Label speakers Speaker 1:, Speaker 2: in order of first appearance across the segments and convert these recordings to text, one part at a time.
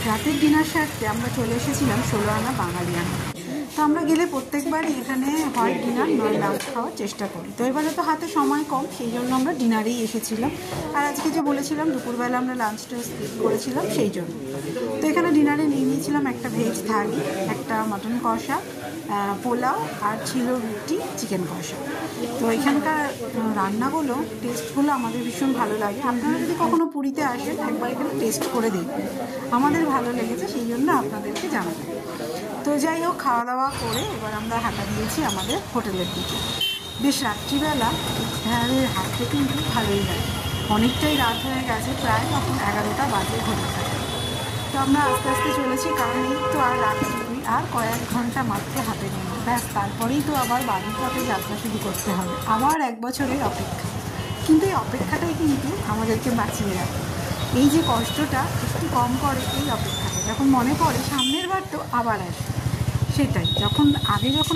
Speaker 1: রাতের ডিনার সারতে আমরা চলে এসেছিলাম 16 আনা বাঙালিয়ানা। তো আমরা গেলে প্রত্যেকবারই এখানে হয় ডিনার নয় লাঞ্চ খাওয়ার চেষ্টা করি। তো এবারে তো হাতে সময় কম, সেই জন্য আমরা ডিনারেই এসেছিলাম। আর আজকে যে বলেছিলাম দুপুরবেলা আমরা লাঞ্চটা স্কিপ করেছিলাম সেই জন্য। তো এখানে ডিনারে নিয়ে নিয়েছিলাম একটা ভেজ থালি, একটা মটন কষা, পোলাও আর ছিল রুটি, চিকেন কষা। তো এখানকার রান্নাগুলো টেস্টগুলো আমাদের ভীষণ ভালো লাগে। আপনারা যদি কখনো পুরীতে আসেন একবার এখানে টেস্ট করে দেখবেন, আমাদের ভালো লেগেছে সেই জন্য আপনাদেরকে জানাবেন। তো যাই হোক, খাওয়া দাওয়া করে এবার আমরা হাঁটা দিয়েছি আমাদের হোটেলের দিকে। বেশ রাত্রিবেলা ধারের হাঁটতে কিন্তু ভালোই লাগে, অনেকটাই রাত হয়ে গেছে, প্রায় তখন 11টা বাজে ঘটে থাকে। তো আমরা আস্তে আস্তে চলেছি, কারণ এই তো আর রাতে আর কয়েক ঘন্টা মাত্র হাতে নেব, ব্যাস তারপরেই তো আবার বাড়ির পথে যাত্রা শুরু করতে হবে, আবার 1 বছরের অপেক্ষা। কিন্তু এই অপেক্ষাটাই কিন্তু আমাদেরকে বাঁচিয়ে রাখে। এই যে কষ্টটা একটু কম করে এই অপেক্ষাটা, যখন মনে পড়ে সামনের বার তো আবার আসবে, সেটাই। যখন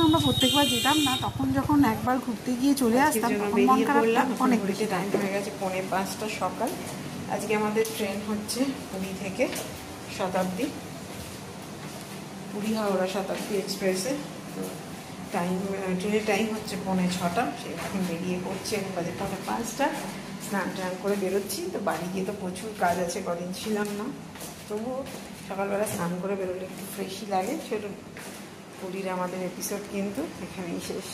Speaker 1: আমরা প্রত্যেকবার যেতাম না, তখন যখন একবার ঘুরতে গিয়ে চলে আসতাম তখন মন খারাপটা অনেক বেশি।
Speaker 2: টাইম হয়ে গেছে 4:45 সকাল। আজকে আমাদের ট্রেন হচ্ছে পুরী থেকে শতাব্দী, পুরী হাওড়া শতাব্দী এক্সপ্রেসে। তো ট্রেনের টাইম হচ্ছে 4:45, সে এখন বেরিয়ে পড়ছে, এখন বাজে 4:45। স্নান টান করে বেরোচ্ছি। তো বাড়ি গিয়ে তো প্রচুর কাজ আছে, কদিন ছিলাম না, তবুও সকালবেলা স্নান করে বেরোলে একটু ফ্রেশই লাগে। চলুন, পুরীর আমাদের এপিসোড কিন্তু এখানেই শেষ।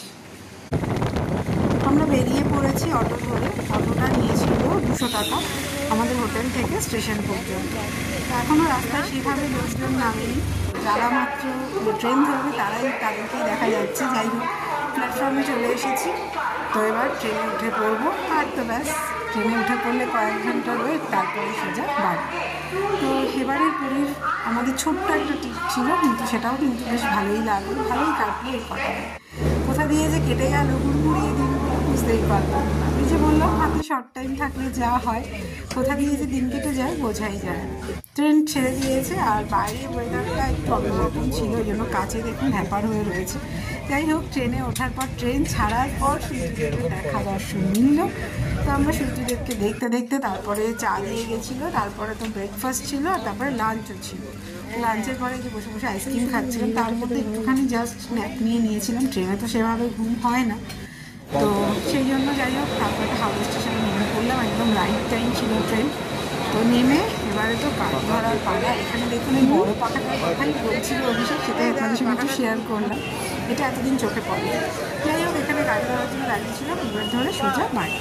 Speaker 1: আমরা বেরিয়ে পড়েছি অটো ধরে। অটোটা নিয়েছিল 200 টাকা আমাদের হোটেল থেকে স্টেশন পর্যন্ত। এখনও রাস্তায় সেভাবে লোকজন নামেনি, যারা মাত্র ট্রেন ধরবে তাদেরকেই দেখা যাচ্ছে। যাই হোক, প্ল্যাটফর্মে চলে এসেছি। তো এবার ট্রেনে উঠে পড়বো, আর তো ব্যাস ট্রেনে উঠে পড়লে কয়েক ঘন্টা ওয়েট, তারপরে সোজা বাড়ি। তো এবারে পুরীর আমাদের ছোট্ট একটা ট্রিপ ছিল, কিন্তু সেটাও কিন্তু বেশ ভালোই লাগলো, ভালোই কাটলো। এই কথাটা কোথা দিয়ে যে কেটে গেল হুড়মুড়ি এই দিনগুলো বুঝতেই পারলাম না। আমি যে বললাম হাতে শর্ট টাইম থাকলে যা হয়, কোথা দিয়ে যে দিন কেটে যায় বোঝাই যায়। ট্রেন ছেড়ে দিয়েছে, আর বাইরে ওয়েদারটা একটু অন্যরকম ছিল, ওই জন্য কাছে দেখুন ভ্যাপার হয়ে রয়েছে। যাই হোক, ট্রেনে ওঠার পর, ট্রেন ছাড়ার পর সূর্যদেবকে দেখা দর্শন মিলল। তো আমরা সূর্যদেবকে দেখতে দেখতে তারপরে চা দিয়ে গেছিলো, তারপরে তো ব্রেকফাস্ট ছিল, আর তারপরে লাঞ্চও ছিল। লাঞ্চের পরে যে বসে বসে আইসক্রিম খাচ্ছিলাম, তার মধ্যে একটুখানি জাস্ট স্ন্যাপ নিয়ে নিয়েছিলাম। ট্রেনে তো সেভাবে ঘুম হয় না, তো সেই জন্য যাই হোক তারপরে হাওড়া স্টেশনে নেমে পড়লাম। একদম রাইট টাইম ছিল ট্রেন। তো নেমে এবারে তো কাঠ ধরার পালা। এখানে দেখুন এই বড়ো পাখাটার কথাই বলছিল অভিষেক, সেটাই আপনাদের সঙ্গে একটু শেয়ার করলাম, এটা এতদিন চোখে পড়ে। যাই হোক, এখানে গাড়ি ধরার জন্য দাঁড়িয়েছিলাম, এবার ধরে সোজা বাড়ি।